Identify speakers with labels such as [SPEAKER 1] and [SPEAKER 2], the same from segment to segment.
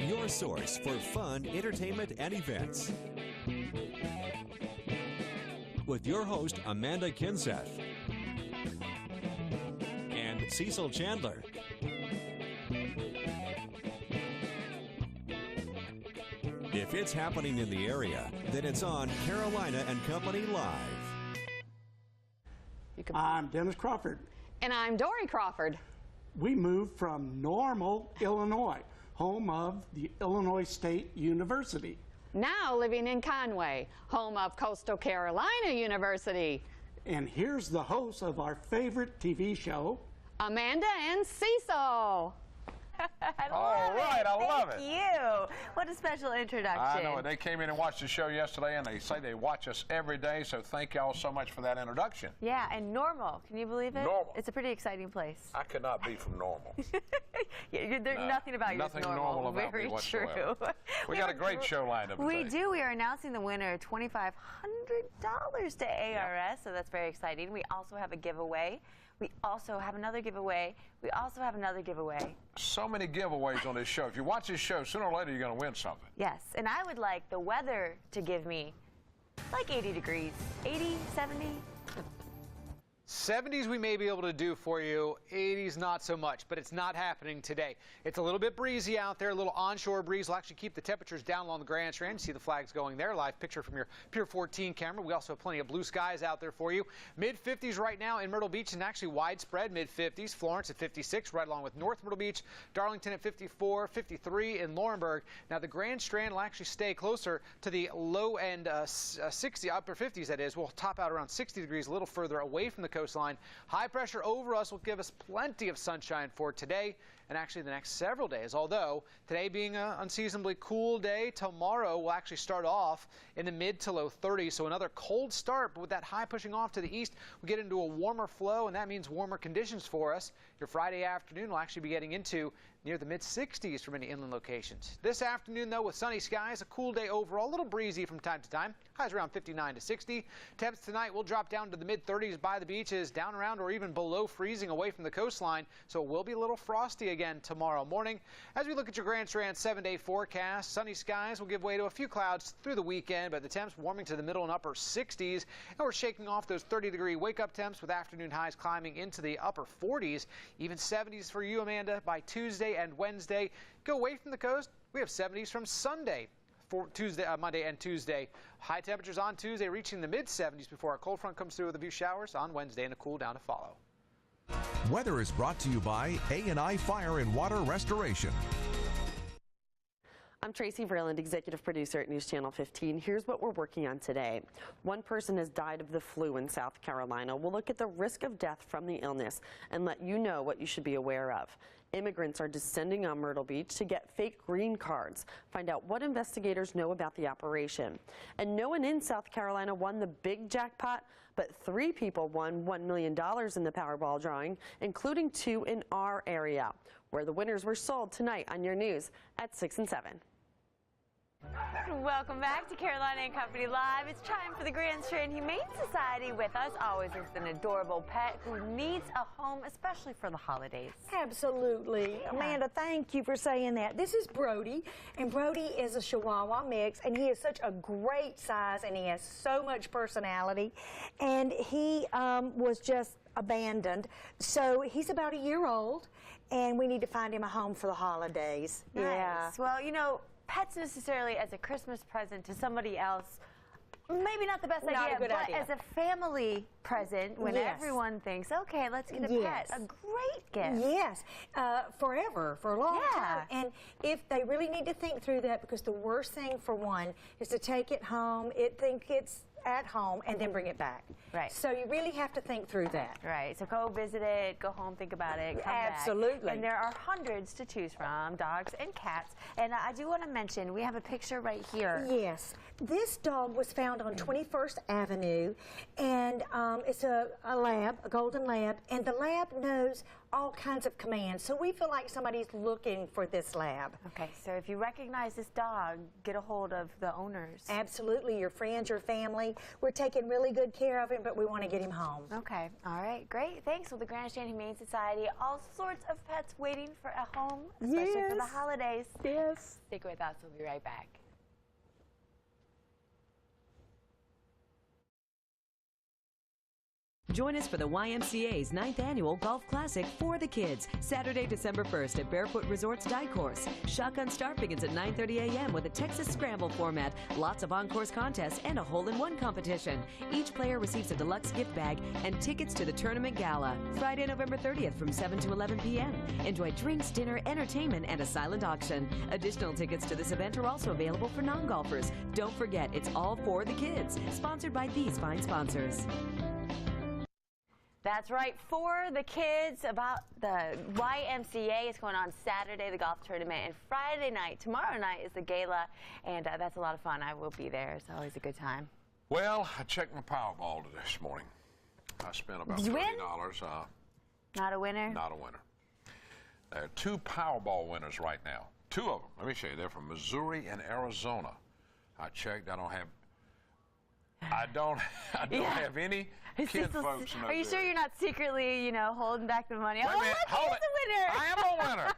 [SPEAKER 1] your source for fun, entertainment, and events. With your host, Amanda Kinseth and Cecil Chandler. If it's happening in the area, then it's on Carolina and Company Live.
[SPEAKER 2] I'm Dennis Crawford.
[SPEAKER 3] And I'm Dory Crawford.
[SPEAKER 2] We moved from Normal, Illinois, home of the Illinois State University.
[SPEAKER 3] Now living in Conway, home of Coastal Carolina University.
[SPEAKER 2] And here's the host of our favorite TV show,
[SPEAKER 3] Amanda and Cecil.
[SPEAKER 4] All right, I love it.
[SPEAKER 5] Thank you. What a special introduction.
[SPEAKER 4] I know it. They came in and watched the show yesterday, and they say they watch us every day, so thank y'all so much for that introduction.
[SPEAKER 5] Yeah, and Normal. Can you believe it?
[SPEAKER 4] Normal.
[SPEAKER 5] It's a pretty exciting place.
[SPEAKER 4] I could not be from Normal.
[SPEAKER 5] There's nothing about you
[SPEAKER 4] nothing normal about
[SPEAKER 5] Very
[SPEAKER 4] me whatsoever.
[SPEAKER 5] True.
[SPEAKER 4] We got a great show lined up
[SPEAKER 5] We
[SPEAKER 4] today.
[SPEAKER 5] do. We are announcing the winner, $2,500 to ARS, so that's very exciting. We also have a giveaway. We also have another giveaway. We also have another giveaway.
[SPEAKER 4] So many giveaways on this show. If you watch this show, sooner or later you're going to win something.
[SPEAKER 5] Yes, and I would like the weather to give me like 80 degrees. 80, 70.
[SPEAKER 6] 70s we may be able to do for you, 80s not so much, but it's not happening today. It's a little bit breezy out there, a little onshore breeze will actually keep the temperatures down along the Grand Strand. You see the flags going there, live picture from your Pier 14 camera. We also have plenty of blue skies out there for you. Mid-50s right now in Myrtle Beach and actually widespread mid-50s. Florence at 56, right along with North Myrtle Beach. Darlington at 54, 53 in Laurinburg. Now the Grand Strand will actually stay closer to the low end 60, upper 50s that is. We'll top out around 60 degrees a little further away from the coastline. High pressure over us will give us plenty of sunshine for today and actually the next several days. Although today being an unseasonably cool day, tomorrow will actually start off in the mid to low 30s. So another cold start, but with that high pushing off to the east, we get into a warmer flow, and that means warmer conditions for us. Your Friday afternoon will actually be getting into near the mid-60s for many inland locations. This afternoon, though, with sunny skies, a cool day overall, a little breezy from time to time. Highs around 59 to 60. Temps tonight will drop down to the mid-30s by the beaches, down around or even below freezing away from the coastline, so it will be a little frosty again tomorrow morning. As we look at your Grand Strand 7-day forecast, sunny skies will give way to a few clouds through the weekend, but the temps warming to the middle and upper 60s, and we're shaking off those 30-degree wake-up temps with afternoon highs climbing into the upper 40s, even 70s for you, Amanda, by Tuesday and Wednesday. Go away from the coast, we have 70s from Sunday. For Tuesday, Monday and Tuesday. High temperatures on Tuesday reaching the mid-70s before our cold front comes through with a few showers on Wednesday and a cool down to follow.
[SPEAKER 1] Weather is brought to you by A&I Fire and Water Restoration.
[SPEAKER 7] I'm Tracy Vreeland, executive producer at News Channel 15. Here's what we're working on today. One person has died of the flu in South Carolina. We'll look at the risk of death from the illness and let you know what you should be aware of. Immigrants are descending on Myrtle Beach to get fake green cards. Find out what investigators know about the operation. And no one in South Carolina won the big jackpot, but 3 people won $1 million in the Powerball drawing, including 2 in our area, where the winners were sold tonight on your news at 6 and 7.
[SPEAKER 5] Welcome back to Carolina and Company Live. It's time for the Grand Strand Humane Society with us, always with an adorable pet who needs a home, especially for the holidays.
[SPEAKER 8] Absolutely.
[SPEAKER 5] Yeah.
[SPEAKER 8] Amanda, thank you for saying that. This is Brody, and Brody is a Chihuahua mix, and he is such a great size, and he has so much personality, and he was just abandoned. So he's about a year old, and we need to find him a home for the holidays.
[SPEAKER 5] Nice.
[SPEAKER 8] Yeah.
[SPEAKER 5] Well, you know, pets necessarily as a Christmas present to somebody else, maybe not the best
[SPEAKER 8] Not
[SPEAKER 5] idea,
[SPEAKER 8] a good
[SPEAKER 5] but
[SPEAKER 8] idea.
[SPEAKER 5] as a family present, when
[SPEAKER 8] Yes.
[SPEAKER 5] everyone thinks, okay, let's get a
[SPEAKER 8] Yes.
[SPEAKER 5] pet, a great gift.
[SPEAKER 8] Yes, forever, for a long
[SPEAKER 5] Yeah.
[SPEAKER 8] time. And if they really need to think through that, because the worst thing for one is to take it home, think it's at home, and then bring it back.
[SPEAKER 5] Right.
[SPEAKER 8] So you really have to think through that.
[SPEAKER 5] Right, so go visit it, go home, think about it, come back.
[SPEAKER 8] Absolutely.
[SPEAKER 5] And there are hundreds to choose from, dogs and cats. And I do want to mention, we have a picture right here.
[SPEAKER 8] Yes. This dog was found on 21st Avenue, and it's a lab, a golden lab, and the lab knows all kinds of commands. So we feel like somebody's looking for this lab.
[SPEAKER 5] Okay, so if you recognize this dog, get a hold of the owners.
[SPEAKER 8] Absolutely, your friends, your family. We're taking really good care of him, but we want to get him home.
[SPEAKER 5] Okay, all right, great. Thanks. Well, the Grandstand Humane Society, all sorts of pets waiting for a home, especially for the holidays.
[SPEAKER 8] Yes.
[SPEAKER 5] Stick with us. We'll be right back.
[SPEAKER 9] Join us for the YMCA's 9th Annual Golf Classic for the Kids, Saturday, December 1st at Barefoot Resort's Die Course. Shotgun start begins at 9:30 a.m. with a Texas Scramble format, lots of on-course contests, and a hole-in-one competition. Each player receives a deluxe gift bag and tickets to the tournament gala, Friday, November 30th from 7 to 11 p.m. Enjoy drinks, dinner, entertainment, and a silent auction. Additional tickets to this event are also available for non-golfers. Don't forget, it's all for the kids. Sponsored by these fine sponsors.
[SPEAKER 5] That's right, for the kids. About the YMCA is going on Saturday, the golf tournament, and Friday night, tomorrow night, is the gala, and that's a lot of fun. I will be there. It's always a good time.
[SPEAKER 4] Well, I checked my Powerball this morning. I spent about $30.
[SPEAKER 5] Not a winner?
[SPEAKER 4] Not a winner. There are 2 Powerball winners right now. 2 of them. Let me show you. They're from Missouri and Arizona. I checked. I don't have any kid folks in those
[SPEAKER 5] Are you sure you're not secretly, you know, holding back the money?
[SPEAKER 4] Wait a minute, hold it.
[SPEAKER 5] The winner.
[SPEAKER 4] I am a winner.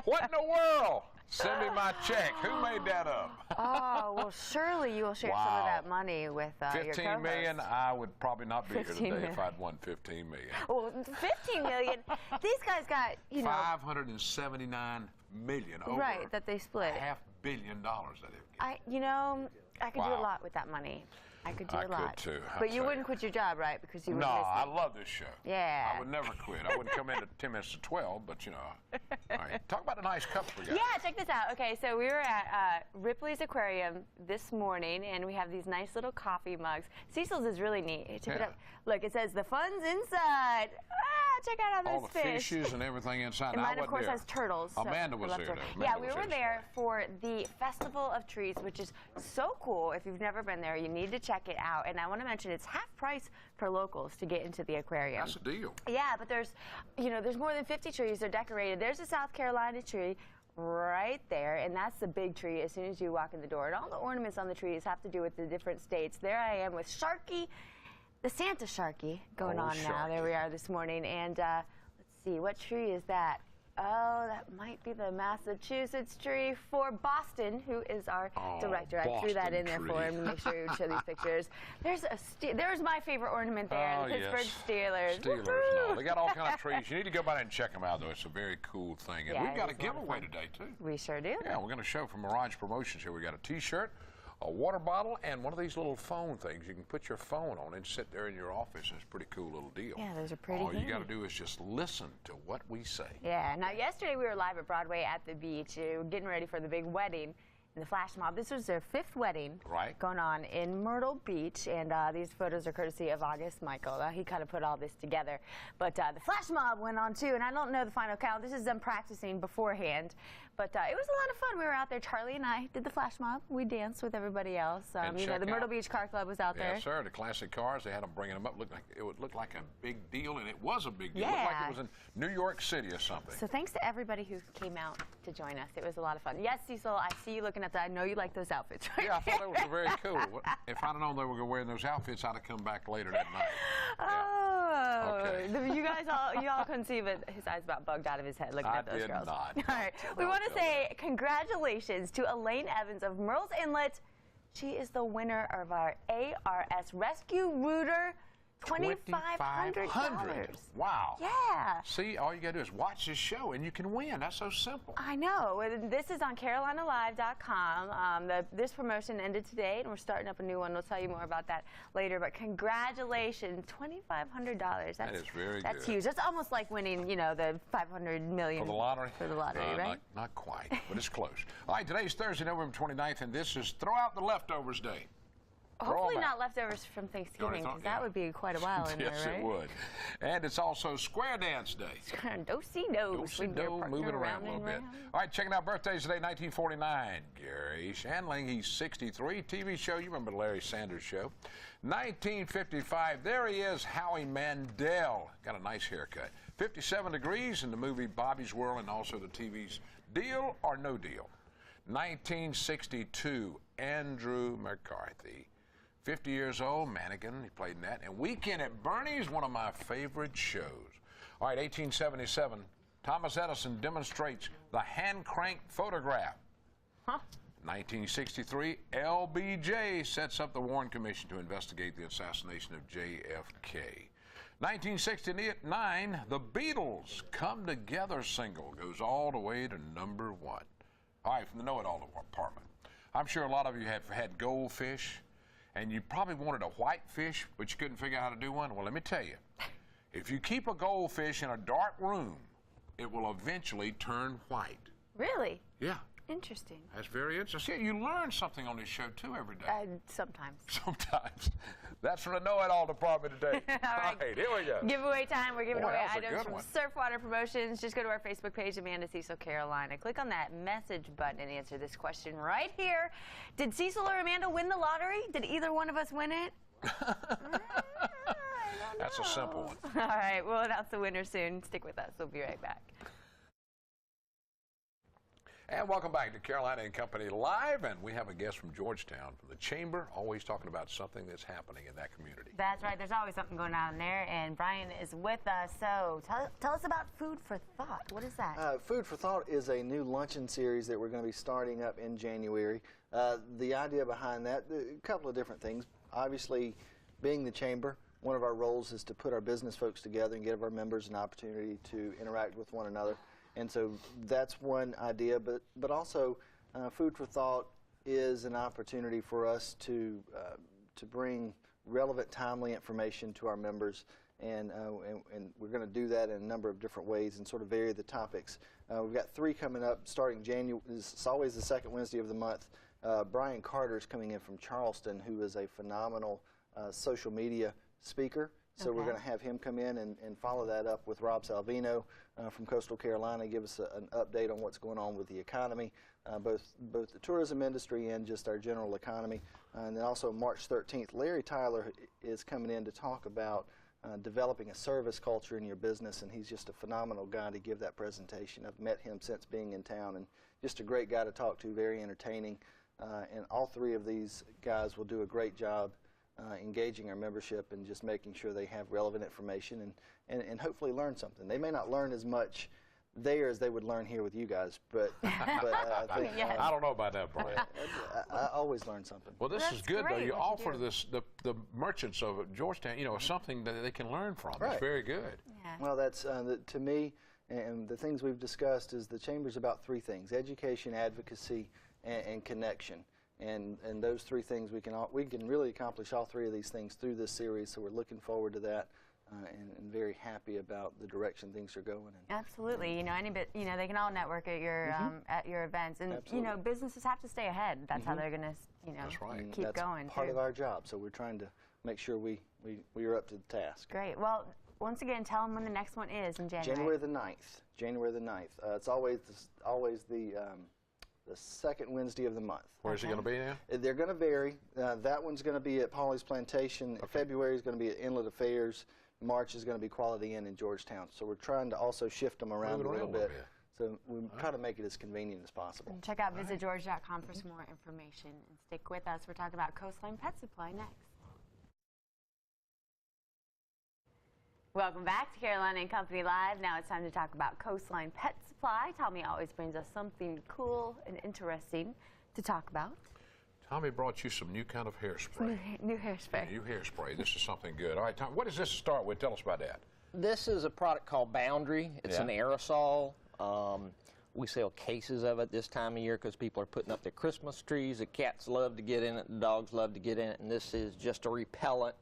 [SPEAKER 4] What in the world? Send me my check. Who made that up?
[SPEAKER 5] Oh, well, surely you will share some of that money with your co-host.
[SPEAKER 4] $15 million, I would probably not be here today if I'd won $15 million.
[SPEAKER 5] Well, $15 million. These guys got, you know,
[SPEAKER 4] $579 million over.
[SPEAKER 5] Right, that they split.
[SPEAKER 4] $500 million that they've given.
[SPEAKER 5] You know, I could do a lot with that money. I could do a lot.
[SPEAKER 4] I could too.
[SPEAKER 5] But you wouldn't quit your job, right? Because you would miss
[SPEAKER 4] I
[SPEAKER 5] it.
[SPEAKER 4] love this show.
[SPEAKER 5] Yeah.
[SPEAKER 4] I would never quit. I wouldn't come in at 10 minutes to 12, but you know. All right. Talk about the nice cups we got.
[SPEAKER 5] Yeah, check this out. Okay, so we were at Ripley's Aquarium this morning, and we have these nice little coffee mugs. Cecil's is really neat. Check it out. Look, it says the fun's inside. Check out all
[SPEAKER 4] the
[SPEAKER 5] fish.
[SPEAKER 4] fishes and everything inside.
[SPEAKER 5] And mine, of course, has turtles.
[SPEAKER 4] Amanda was there.
[SPEAKER 5] Yeah, we were there for the Festival of Trees, which is so cool. If you've never been there, you need to check it out. And I want to mention it's half price for locals to get into the aquarium.
[SPEAKER 4] That's a deal.
[SPEAKER 5] Yeah, but there's more than 50 trees. They're decorated. There's a South Carolina tree right there, and that's the big tree as soon as you walk in the door. And all the ornaments on the trees have to do with the different states. There I am with Sharky, the Santa Sharky, going on now. There we are this morning. And let's see, what tree is that? Oh, that might be the Massachusetts tree for Boston, who is our director. I threw that in there for him to make sure he would show these pictures. There's my favorite ornament there, the Pittsburgh Steelers.
[SPEAKER 4] No, they got all kinds of trees. You need to go by there and check them out, though. It's a very cool thing. And we've got a giveaway today, too.
[SPEAKER 5] We sure do.
[SPEAKER 4] Yeah, we're going to show from Mirage Promotions here. We got a T-shirt, a water bottle, and one of these little phone things. You can put your phone on and sit there in your office, and it's a pretty cool little deal.
[SPEAKER 5] Yeah, those are pretty
[SPEAKER 4] All you got to do is just listen to what we say.
[SPEAKER 5] Yeah. Now, yesterday we were live at Broadway at the beach. We were getting ready for the big wedding in the flash mob. This was their 5th wedding going on in Myrtle Beach, and these photos are courtesy of August Michael. He kind of put all this together. But the flash mob went on, too, and I don't know the final count. This is them practicing beforehand. But it was a lot of fun. We were out there. Charlie and I did the flash mob. We danced with everybody else. The Myrtle Beach Car Club was out there.
[SPEAKER 4] Yes, sir. The classic cars, they had them bringing them up. It would look like a big deal, and it was a big deal.
[SPEAKER 5] Yeah.
[SPEAKER 4] It looked like it was in New York City or something.
[SPEAKER 5] So thanks to everybody who came out to join us. It was a lot of fun. Yes, Cecil, I see you looking at that. I know you like those outfits. Right?
[SPEAKER 4] Yeah, I thought they were very cool. If I'd have known they were wearing those outfits, I'd have come back later that night.
[SPEAKER 5] Oh,
[SPEAKER 4] okay.
[SPEAKER 5] You all couldn't see, but his eyes about bugged out of his head looking at those girls.
[SPEAKER 4] Not.
[SPEAKER 5] All right, we want to say congratulations to Elaine Evans of Merle's Inlet. She is the winner of our ARS Rescue Rooter $2,500.
[SPEAKER 4] Wow.
[SPEAKER 5] Yeah.
[SPEAKER 4] See, all you got to do is watch this show, and you can win. That's so simple.
[SPEAKER 5] I know. This is on CarolinaLive.com. This promotion ended today, and we're starting up a new one. We'll tell you more about that later. But congratulations, $2,500.
[SPEAKER 4] That is very good.
[SPEAKER 5] That's huge. That's almost like winning, the $500 million
[SPEAKER 4] for the lottery.
[SPEAKER 5] For the lottery, right?
[SPEAKER 4] Not quite, but it's close. All right, today's Thursday, November 29th, and this is Throw Out the Leftovers Day.
[SPEAKER 5] Hopefully not leftovers from Thanksgiving, because that would be quite a while in there, right?
[SPEAKER 4] Yes, it would. And it's also Square Dance Day.
[SPEAKER 5] Do-si-do.
[SPEAKER 4] Do-si-do, moving around a little bit. All right, checking out birthdays today, 1949. Gary Shandling, he's 63. TV show, you remember the Larry Sanders Show. 1955, there he is, Howie Mandel. Got a nice haircut. 57 degrees in the movie Bobby's World and also the TV's Deal or No Deal. 1962, Andrew McCarthy. 50 years old, mannequin, he played in that. And Weekend at Bernie's, one of my favorite shows. All right, 1877, Thomas Edison demonstrates the hand-crank photograph. 1963, LBJ sets up the Warren Commission to investigate the assassination of JFK. 1969, the Beatles' Come Together single goes all the way to #1. All right, from the Know-It-All department. I'm sure a lot of you have had goldfish, and you probably wanted a white fish, but you couldn't figure out how to do one. Well, let me tell you, if you keep a goldfish in a dark room, it will eventually turn white.
[SPEAKER 5] Really?
[SPEAKER 4] Yeah.
[SPEAKER 5] Interesting.
[SPEAKER 4] That's very interesting. You learn something on this show, too, every day.
[SPEAKER 5] Sometimes.
[SPEAKER 4] Sometimes. That's from the Know-It-All department today. All right, here we go.
[SPEAKER 5] Giveaway time. We're giving
[SPEAKER 4] Boy,
[SPEAKER 5] away
[SPEAKER 4] that was a
[SPEAKER 5] items
[SPEAKER 4] good
[SPEAKER 5] from
[SPEAKER 4] one.
[SPEAKER 5] Surfwater Promotions. Just go to our Facebook page, Amanda Cecil Carolina. Click on that message button and answer this question right here. Did Cecil or Amanda win the lottery? Did either one of us win it?
[SPEAKER 4] That's a simple one.
[SPEAKER 5] All right, we'll announce the winner soon. Stick with us. We'll be right back.
[SPEAKER 4] And welcome back to Carolina and Company Live, and we have a guest from Georgetown, from the Chamber, always talking about something that's happening in that community.
[SPEAKER 5] That's right. There's always something going on there, and Brian is with us. So tell us about Food for Thought. What is that?
[SPEAKER 10] Food for Thought is a new luncheon series that we're going to be starting up in January. The idea behind that, a couple of different things. Obviously, being the Chamber, one of our roles is to put our business folks together and give our members an opportunity to interact with one another. And so that's one idea, but also Food for Thought is an opportunity for us to bring relevant, timely information to our members, and we're going to do that in a number of different ways and sort of vary the topics. We've got 3 coming up starting January. It's always the second Wednesday of the month. Brian Carter's coming in from Charleston, who is a phenomenal social media speaker. So we're going to have him come in and follow that up with Rob Salvino from Coastal Carolina, give us an update on what's going on with the economy, both the tourism industry and just our general economy. And then also March 13th, Larry Tyler is coming in to talk about developing a service culture in your business, and he's just a phenomenal guy to give that presentation. I've met him since being in town, and just a great guy to talk to, very entertaining. And all 3 of these guys will do a great job engaging our membership and just making sure they have relevant information and hopefully learn something. They may not learn as much there as they would learn here with you guys, but I think
[SPEAKER 4] I don't know about that, Brian.
[SPEAKER 10] I always learn something.
[SPEAKER 4] Well, this is good, though.
[SPEAKER 5] great
[SPEAKER 4] You
[SPEAKER 5] what you
[SPEAKER 4] offer the merchants of Georgetown, something that they can learn from.
[SPEAKER 10] Right.
[SPEAKER 4] It's very good.
[SPEAKER 5] Yeah.
[SPEAKER 10] Well, that's to me, and the things we've discussed is the Chamber's about 3 things: education, advocacy, and connection. And those 3 things we can really accomplish all 3 of these things through this series. So we're looking forward to that, and very happy about the direction things are going in.
[SPEAKER 5] Absolutely. They can all network at your events, and
[SPEAKER 10] Absolutely.
[SPEAKER 5] Businesses have to stay ahead. That's how they're going to
[SPEAKER 4] That's right.
[SPEAKER 10] And
[SPEAKER 5] keep
[SPEAKER 10] that's
[SPEAKER 5] going.
[SPEAKER 10] part
[SPEAKER 5] too.
[SPEAKER 10] of our job. So we're trying to make sure we are up to the task.
[SPEAKER 5] Great. Well, once again, tell them when the next one is in January.
[SPEAKER 10] January the 9th. January the 9th. It's always the second Wednesday of the month.
[SPEAKER 4] Where's it going to be now?
[SPEAKER 10] They're going to vary. That one's going to be at Polly's Plantation.
[SPEAKER 4] Okay.
[SPEAKER 10] February is going to be at Inlet Affairs. March is going to be Quality Inn in Georgetown. So we're trying to also shift them around
[SPEAKER 4] Move it
[SPEAKER 10] a little
[SPEAKER 4] around a little
[SPEAKER 10] bit. So we try to make it as convenient as possible.
[SPEAKER 5] And check out visitgeorge.com for some more information. And stick with us. We're talking about Coastline Pet Supply next. Welcome back to Carolina and Company Live. Now it's time to talk about Coastline Pet Supply. Tommy always brings us something cool and interesting to talk about.
[SPEAKER 4] Tommy brought you some new kind of hairspray.
[SPEAKER 5] New hairspray.
[SPEAKER 4] New hairspray. This is something good. All right, Tommy, what does this start with? Tell us about that.
[SPEAKER 11] This is a product called Boundary. It's an aerosol. We sell cases of it this time of year because people are putting up their Christmas trees. The cats love to get in it. The dogs love to get in it. And this is just a repellent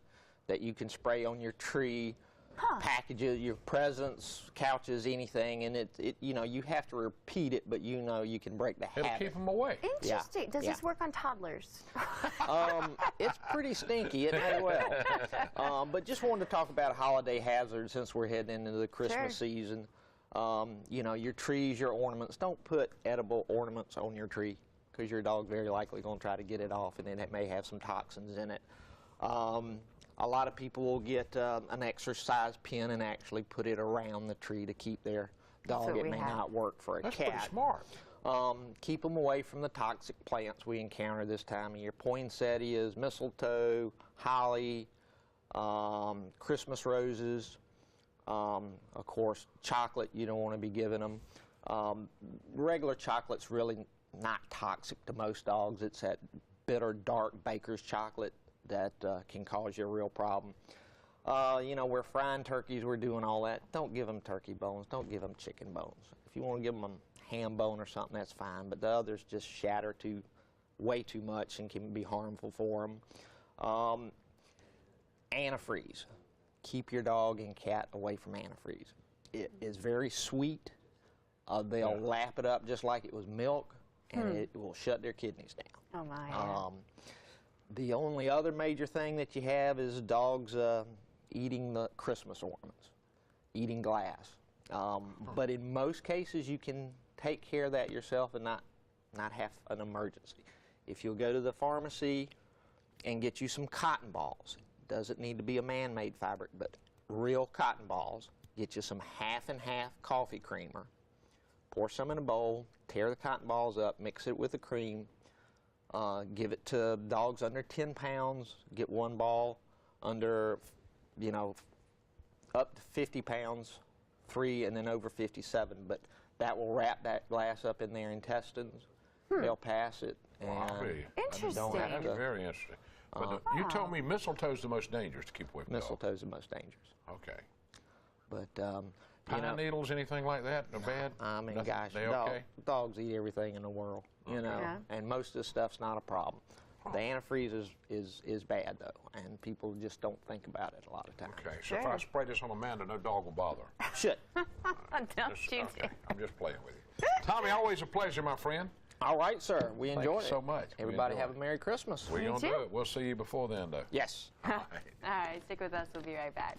[SPEAKER 11] that you can spray on your tree. Packages, your presents, couches, anything, and you have to repeat it, but you can break the habit.
[SPEAKER 4] It'll keep them away.
[SPEAKER 5] Interesting. Does this work on toddlers?
[SPEAKER 11] It's pretty stinky. It may well. But just wanted to talk about holiday hazards since we're heading into the Christmas season. Your trees, your ornaments. Don't put edible ornaments on your tree because your dog very likely going to try to get it off, and then it may have some toxins in it. A lot of people will get an exercise pin and actually put it around the tree to keep their dog. It may not work for a cat.
[SPEAKER 4] That's pretty smart.
[SPEAKER 11] Keep them away from the toxic plants we encounter this time of year. Poinsettias, mistletoe, holly, Christmas roses. Of course, chocolate you don't want to be giving them. Regular chocolate's really not toxic to most dogs. It's that bitter, dark baker's chocolate that can cause you a real problem. You know, we're frying turkeys, we're doing all that. Don't give them turkey bones. Don't give them chicken bones. If you want to give them a ham bone or something, that's fine. But the others just shatter way too much and can be harmful for them. Antifreeze. Keep your dog and cat away from antifreeze. It is very sweet. They'll lap it up just like it was milk, and it will shut their kidneys down.
[SPEAKER 5] Oh my.
[SPEAKER 11] The only other major thing that you have is dogs eating the Christmas ornaments, eating glass. But in most cases, you can take care of that yourself and not have an emergency. If you'll go to the pharmacy and get you some cotton balls, doesn't need to be a man-made fabric, but real cotton balls, get you some half and half coffee creamer, pour some in a bowl, tear the cotton balls up, mix it with the cream, give it to dogs under 10 pounds, get one ball, under, you know, up to 50 pounds, 3, and then over 57. But that will wrap that glass up in their intestines. They'll pass it. And
[SPEAKER 5] interesting.
[SPEAKER 4] That's very interesting. But you told me mistletoe's the most dangerous to keep away from dogs.
[SPEAKER 11] Mistletoe's the most dangerous.
[SPEAKER 4] Okay.
[SPEAKER 11] But,
[SPEAKER 4] pine needles, anything like that? No bad?
[SPEAKER 11] I mean,
[SPEAKER 4] Nothing?
[SPEAKER 11] gosh,
[SPEAKER 4] They okay?
[SPEAKER 11] dogs eat everything in the world, you know, and most of the stuff's not a problem. The antifreeze is bad, though, and people just don't think about it a lot of times.
[SPEAKER 4] Okay, so if I spray this on Amanda, no dog will bother.
[SPEAKER 11] Should.
[SPEAKER 4] I'm just playing with you. Tommy, always a pleasure, my friend.
[SPEAKER 11] All right, sir. We enjoyed it.
[SPEAKER 4] so much.
[SPEAKER 11] Everybody have a Merry Christmas.
[SPEAKER 4] We're going to do it. We'll see you before then, though.
[SPEAKER 11] Yes.
[SPEAKER 5] All right, stick with us. We'll be right back.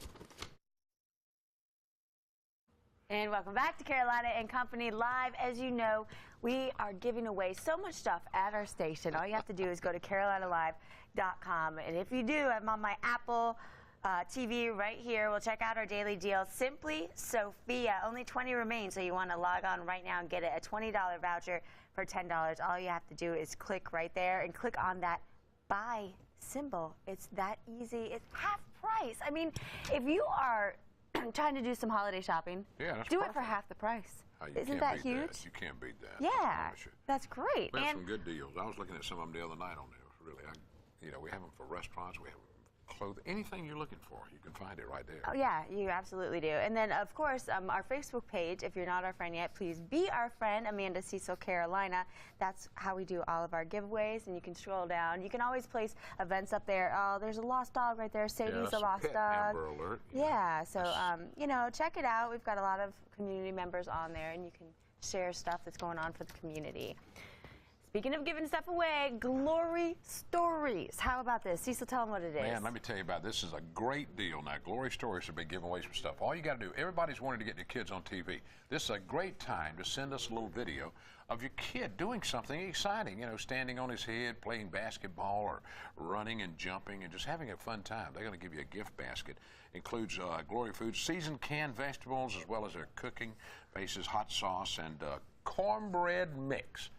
[SPEAKER 5] And welcome back to Carolina and Company Live. As you know, we are giving away so much stuff at our station. All you have to do is go to carolinalive.com. And if you do, I'm on my Apple TV right here. We'll check out our daily deals. Simply Sophia. Only 20 remain, so you want to log on right now and get a $20 voucher for $10. All you have to do is click right there and click on that buy symbol. It's that easy. It's half price. I mean, if you are trying to do some holiday shopping, do it for half the price. Isn't that huge?
[SPEAKER 4] You can't beat that.
[SPEAKER 5] Yeah, that's great.
[SPEAKER 4] We have some good deals. I was looking at some of them the other night on there. Really, you know, we have them for restaurants. We have them for clothing. Anything you're looking for, you can find it right there.
[SPEAKER 5] Oh yeah, you absolutely do. And then of course, our Facebook page. If you're not our friend yet, please be our friend, Amanda Cecil Carolina. That's how we do all of our giveaways. And you can scroll down. You can always place events up there. Oh, there's a lost dog right there. Sadie's a lost dog.
[SPEAKER 4] Amber Alert.
[SPEAKER 5] Yeah. So you know, check it out. We've got a lot of community members on there, and you can share stuff that's going on for the community. Speaking of giving stuff away, Glory Stories. How about this? Cecil, tell them what it is.
[SPEAKER 4] Man, let me tell you about this. This is a great deal. Now, Glory Stories have been giving away some stuff. All you got to do, everybody's wanting to get their kids on TV. This is a great time to send us a little video of your kid doing something exciting, you know, standing on his head, playing basketball, or running and jumping, and just having a fun time. They're going to give you a gift basket. Includes Glory Foods, seasoned canned vegetables, as well as their cooking bases, hot sauce, and cornbread mix.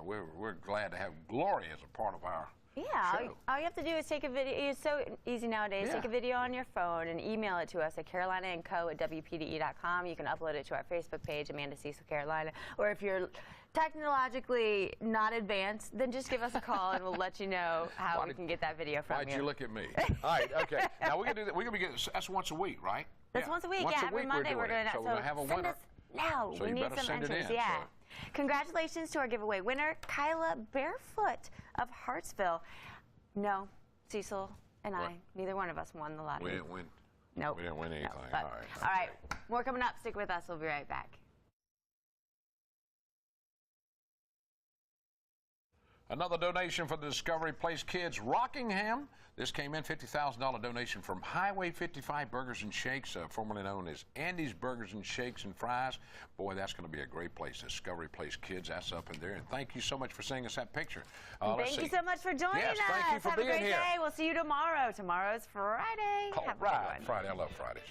[SPEAKER 4] We're glad to have Glory as a part of our show.
[SPEAKER 5] All you have to do is take a video. It's so easy nowadays. Take a video on your phone and email it to us at carolinaandco@wpde.com. You can upload it to our Facebook page, Amanda Cecil Carolina. Or if you're technologically not advanced, then just give us a call and we'll let you know how we can get that video from you.
[SPEAKER 4] Why'd you look at me? All right, okay. Now we're gonna do that. We're gonna be getting that's once a week, right?
[SPEAKER 5] That's once a week. Every Monday we're doing that.
[SPEAKER 4] So we're gonna have a winner.
[SPEAKER 5] Now
[SPEAKER 4] so
[SPEAKER 5] we need some entries. So. Congratulations to our giveaway winner, Kyla Barefoot of Hartsville. No, Cecil and I, neither one of us won the lottery.
[SPEAKER 4] We didn't win.
[SPEAKER 5] Nope.
[SPEAKER 4] We didn't win anything.
[SPEAKER 5] No,
[SPEAKER 4] All right.
[SPEAKER 5] All right. More coming up. Stick with us. We'll be right back.
[SPEAKER 4] Another donation for the Discovery Place Kids Rockingham. This came in, $50,000 donation from Highway 55 Burgers and Shakes, formerly known as Andy's Burgers and Shakes and Fries. Boy, that's going to be a great place. Discovery Place Kids, that's up in there. And thank you so much for sending us that picture.
[SPEAKER 5] Thank you so much for joining us.
[SPEAKER 4] Thank you for
[SPEAKER 5] Have
[SPEAKER 4] being
[SPEAKER 5] a great
[SPEAKER 4] here.
[SPEAKER 5] day. We'll see you tomorrow. Tomorrow's Friday.
[SPEAKER 4] All
[SPEAKER 5] Have a
[SPEAKER 4] right,
[SPEAKER 5] good one.
[SPEAKER 4] Friday. I love Fridays.